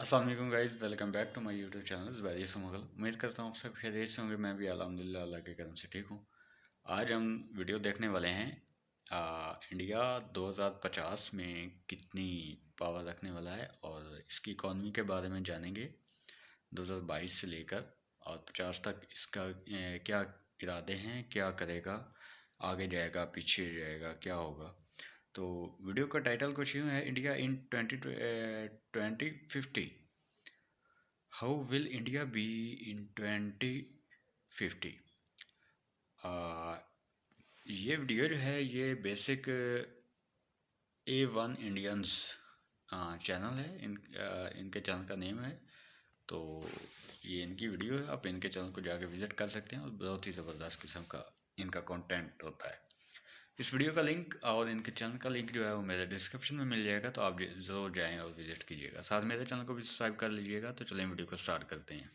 अस्सलाम वालेकुम guys, welcome back to my YouTube channel Zubair सुमगल। उम्मीद करता हूँ आप सब खैरियत से होंगे। मैं भी अल्हम्दुलिल्लाह अल्लाह के करम से ठीक हूँ। आज हम वीडियो देखने वाले हैं इंडिया 2050 में कितनी पावर रखने वाला है और इसकी इकॉनमी के बारे में जानेंगे 2022 से लेकर और 50 तक इसका क्या इरादे हैं, क्या करेगा, आगे जाएगा, पीछे जाएगा, क्या होगा। तो वीडियो का टाइटल कुछ यूँ है, India in 2050। How will India be in 2050। ये वीडियो जो है ये बेसिक A1 इंडियंस चैनल है। इनके चैनल का नेम है। तो ये इनकी वीडियो है, आप इनके चैनल को जाके विज़िट कर सकते हैं और बहुत ही ज़बरदस्त किस्म का इनका कंटेंट होता है। इस वीडियो का लिंक और इनके चैनल का लिंक जो है वो मेरे डिस्क्रिप्शन में मिल जाएगा, तो आप ज़रूर जाएं और विज़िट कीजिएगा। साथ मेरे चैनल को भी सब्सक्राइब कर लीजिएगा। तो चलें वीडियो को स्टार्ट करते हैं।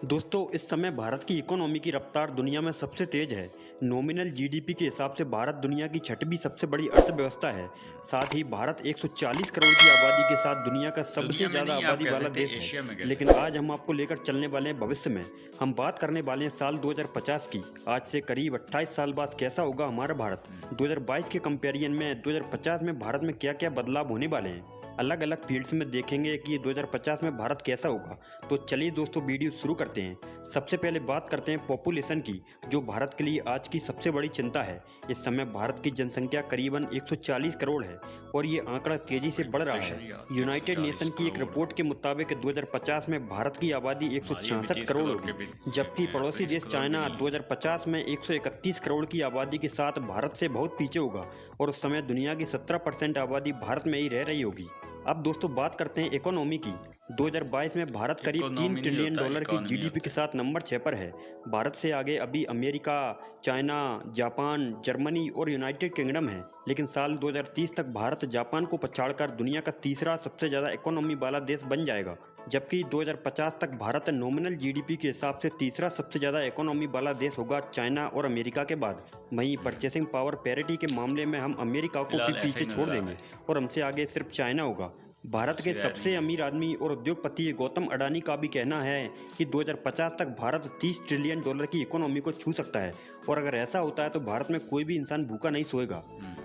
दोस्तों, इस समय भारत की इकोनॉमी की रफ्तार दुनिया में सबसे तेज है। नॉमिनल जीडीपी के हिसाब से भारत दुनिया की छठवीं सबसे बड़ी अर्थव्यवस्था है। साथ ही भारत 140 करोड़ की आबादी के साथ दुनिया का सबसे दुनिया में ज़्यादा नहीं, आप आबादी कह वाला सकते देश एशिया में है। कह लेकिन सकते हैं। आज हम आपको लेकर चलने वाले हैं भविष्य में। हम बात करने वाले हैं साल 2050 की। आज से करीब 28 साल बाद कैसा होगा हमारा भारत। 2022 के कंपेरिजन में 2050 में भारत में क्या क्या बदलाव होने वाले हैं, अलग अलग फील्ड्स में देखेंगे कि 2050 में भारत कैसा होगा। तो चलिए दोस्तों, वीडियो शुरू करते हैं। सबसे पहले बात करते हैं पॉपुलेशन की, जो भारत के लिए आज की सबसे बड़ी चिंता है। इस समय भारत की जनसंख्या करीबन 140 करोड़ है और ये आंकड़ा तेजी से बढ़ रहा है। यूनाइटेड 140 नेशन की एक करोड़। रिपोर्ट के मुताबिक 2050 में भारत की आबादी हमारी अभी 166 30 करोड़ करोड़ के भी होगी, जबकि पड़ोसी 30 देश करोड़ भी चाइना नहीं है। 2050 में 131 करोड़ की आबादी के साथ भारत से बहुत पीछे होगा और उस समय दुनिया की 17% आबादी भारत में ही रह रही होगी। अब दोस्तों बात करते हैं इकोनॉमी की। 2022 में भारत करीब 3 इकोनॉमी नहीं ट्रिलियन होता, डॉलर की इकॉनमी जीडीपी होता के है। साथ नंबर 6 पर है। भारत से आगे अभी अमेरिका, चाइना, जापान, जर्मनी और यूनाइटेड किंगडम है। लेकिन साल 2030 तक भारत जापान को पछाड़कर दुनिया का तीसरा सबसे ज़्यादा इकोनॉमी वाला देश बन जाएगा, जबकि 2050 तक भारत नॉमिनल जीडीपी के हिसाब से तीसरा सबसे ज़्यादा इकोनॉमी वाला देश होगा, चाइना और अमेरिका के बाद। वहीं परचेसिंग पावर पैरिटी के मामले में हम अमेरिका को भी फिलहाल ऐसा पीछे ही छोड़ नज़र आ रहा देंगे है। और हमसे आगे सिर्फ चाइना होगा। भारत के उसकी राय नहीं सबसे है। अमीर आदमी और उद्योगपति गौतम अडानी का भी कहना है कि 2050 तक भारत 30 ट्रिलियन डॉलर की इकोनॉमी को छू सकता है और अगर ऐसा होता है तो भारत में कोई भी इंसान भूखा नहीं सोएगा।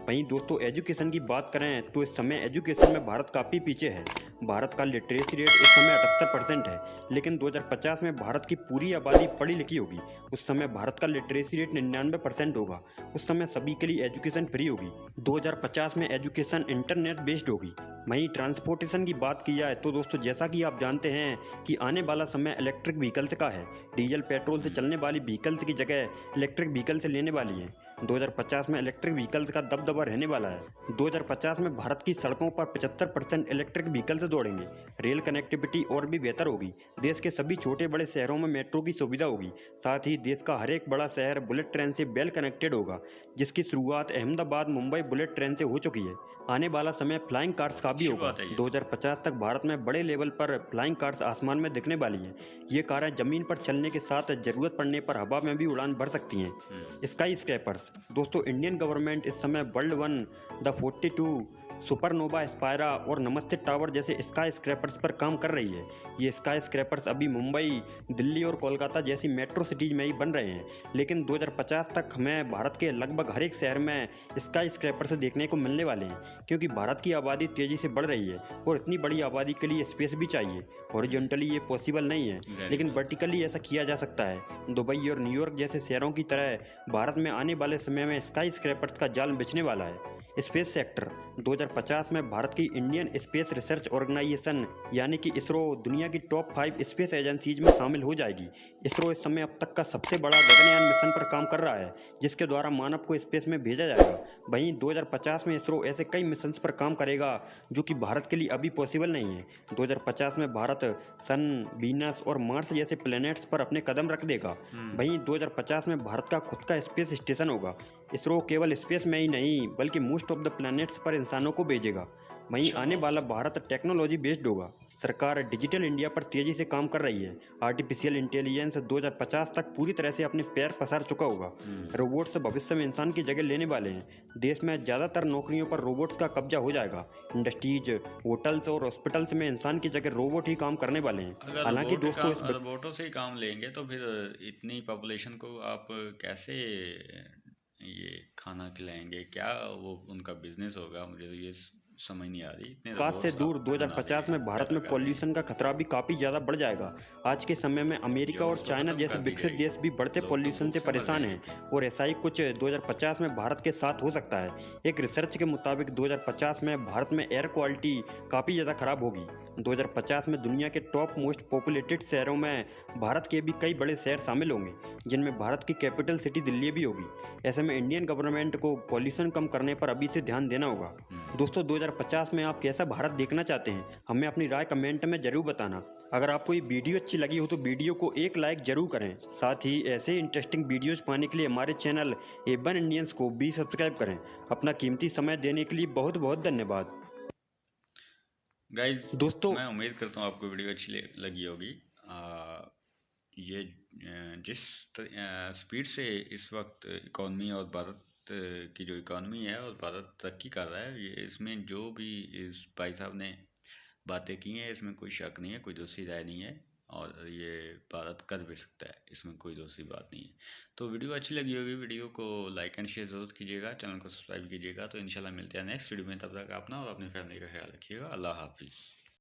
वहीं दोस्तों एजुकेशन की बात करें तो इस समय एजुकेशन में भारत काफ़ी पीछे है। भारत का लिटरेसी रेट इस समय 78% है, लेकिन 2050 में भारत की पूरी आबादी पढ़ी लिखी होगी। उस समय भारत का लिटरेसी रेट 99% होगा। उस समय सभी के लिए एजुकेशन फ्री होगी। 2050 में एजुकेशन इंटरनेट बेस्ड होगी। वहीं ट्रांसपोर्टेशन की बात की जाए तो दोस्तों जैसा कि आप जानते हैं कि आने वाला समय इलेक्ट्रिक व्हीकल्स का है। डीजल पेट्रोल से चलने वाली व्हीकल्स की जगह इलेक्ट्रिक व्हीकल से लेने वाली है। 2050 में इलेक्ट्रिक व्हीकल्स का दबदबा रहने वाला है। 2050 में भारत की सड़कों पर 75% इलेक्ट्रिक व्हीकल्स दौड़ेंगे। रेल कनेक्टिविटी और भी बेहतर होगी। देश के सभी छोटे बड़े शहरों में मेट्रो की सुविधा होगी। साथ ही देश का हर एक बड़ा शहर बुलेट ट्रेन से वेल कनेक्टेड होगा, जिसकी शुरुआत अहमदाबाद मुंबई बुलेट ट्रेन से हो चुकी है। आने वाला समय फ्लाइंग कार्स का भी अच्छी होगा। बात है ये तो। 2050 तक भारत में बड़े लेवल पर फ्लाइंग कार्स आसमान में दिखने वाली हैं। ये कारें जमीन पर चलने के साथ जरूरत पड़ने पर हवा में भी उड़ान भर सकती हैं। स्काई स्क्रैपर्स दोस्तों, इंडियन गवर्नमेंट इस समय world one, the 42, supernova Aspira और नमस्ते टावर जैसे स्काई स्क्रैपर्स पर काम कर रही है। ये स्काई स्क्रैपर्स अभी मुंबई, दिल्ली और कोलकाता जैसी मेट्रो सिटीज में ही बन रहे हैं, लेकिन 2050 तक हमें भारत के लगभग हर एक शहर में स्काई स्क्रैपर्स देखने को मिलने वाले हैं, क्योंकि भारत की आबादी तेज़ी से बढ़ रही है और इतनी बड़ी आबादी के लिए स्पेस भी चाहिए। हॉरिजॉन्टली ये पॉसिबल नहीं है, लेकिन वर्टिकली ऐसा किया जा सकता है। दुबई और न्यूयॉर्क जैसे शहरों की तरह भारत में आने वाले समय में स्काई स्क्रैपर्स का जाल बिछने वाला है। स्पेस सेक्टर 2050 में भारत की इंडियन स्पेस रिसर्च ऑर्गेनाइजेशन यानी कि इसरो दुनिया की टॉप 5 स्पेस एजेंसीज में शामिल हो जाएगी। इसरो इस समय अब तक का सबसे बड़ा गगनयान मिशन पर काम कर रहा है, जिसके द्वारा मानव को स्पेस में भेजा जाएगा। वहीं 2050 में इसरो ऐसे कई मिशन पर काम करेगा जो कि भारत के लिए अभी पॉसिबल नहीं है। 2050 में भारत सन, वीनस और मार्स जैसे प्लैनेट्स पर अपने कदम रख देगा। वहीं 2050 में भारत का खुद का स्पेस स्टेशन होगा। इसरो केवल स्पेस में ही नहीं बल्कि मोस्ट ऑफ द प्लैनेट्स पर इंसानों को भेजेगा। वहीं अच्छा। आने वाला भारत टेक्नोलॉजी बेस्ड होगा। सरकार डिजिटल इंडिया पर तेजी से काम कर रही है। आर्टिफिशियल इंटेलिजेंस 2050 तक पूरी तरह से अपने पैर पसार चुका होगा। रोबोट्स भविष्य में इंसान की जगह लेने वाले हैं। देश में ज़्यादातर नौकरियों पर रोबोट्स का कब्जा हो जाएगा। इंडस्ट्रीज, होटल्स और हॉस्पिटल्स में इंसान की जगह रोबोट ही काम करने वाले हैं। अगर हालांकि दोस्तों रोबोटों से ही काम लेंगे तो फिर इतनी पॉपुलेशन को आप कैसे ये खाना खिलाएंगे? क्या वो उनका बिजनेस होगा? मुझे तो ये समझ नहीं आ रही। इतने काश से रोबोट्स दूर आप बना रहे 2050 में हैं, भारत पैदा में कर रहे पॉल्यूशन हैं, का खतरा भी काफ़ी ज़्यादा बढ़ जाएगा। आज के समय में अमेरिका और जॉब्स तो चाइना खत्म जैसे कर दी विकसित जाएगी, देश भी बढ़ते लोग तो पॉल्यूशन भूख से से मर परेशान हैं जाएंगे। और ऐसा ही कुछ 2050 में भारत के साथ हो सकता है। एक रिसर्च के मुताबिक 2050 में भारत में एयर क्वालिटी काफ़ी ज़्यादा खराब होगी। 2050 में दुनिया के टॉप मोस्ट पॉपुलेटेड शहरों में भारत के भी कई बड़े शहर शामिल होंगे, जिनमें भारत की कैपिटल सिटी दिल्ली भी होगी। ऐसे में इंडियन गवर्नमेंट को पॉल्यूशन कम करने पर अभी से ध्यान देना होगा। दोस्तों 2050 में आप कैसा भारत देखना चाहते हैं? हमें अपनी राय कमेंट में जरूर बताना। अगर आपको ये वीडियो अच्छी लगी हो तो वीडियो को एक लाइक जरूर करें। साथ ही ऐसे इंटरेस्टिंग वीडियोस पाने के लिए हमारे चैनल A1 इंडियंस को भी सब्सक्राइब करें। अपना कीमती समय देने के लिए बहुत बहुत धन्यवाद। गाइज, दोस्तों मैं उम्मीद करता हूँ आपको वीडियो अच्छी लगी होगी। ये जिस स्पीड से इस वक्त इकॉनमी और भारत की जो इकॉनमी है और भारत तरक्की कर रहा है, ये इसमें जो भी इस भाई साहब ने बातें की हैं, इसमें कोई शक नहीं है, कोई दूसरी राय नहीं है। और ये भारत कर भी सकता है, इसमें कोई दूसरी बात नहीं है। तो वीडियो अच्छी लगी होगी, वीडियो को लाइक एंड शेयर ज़रूर कीजिएगा, चैनल को सब्सक्राइब कीजिएगा। तो इंशाल्लाह मिलते हैं नेक्स्ट वीडियो में। तब तक अपना और अपनी फैमिली का ख्याल रखिएगा। अल्लाह हाफिज़।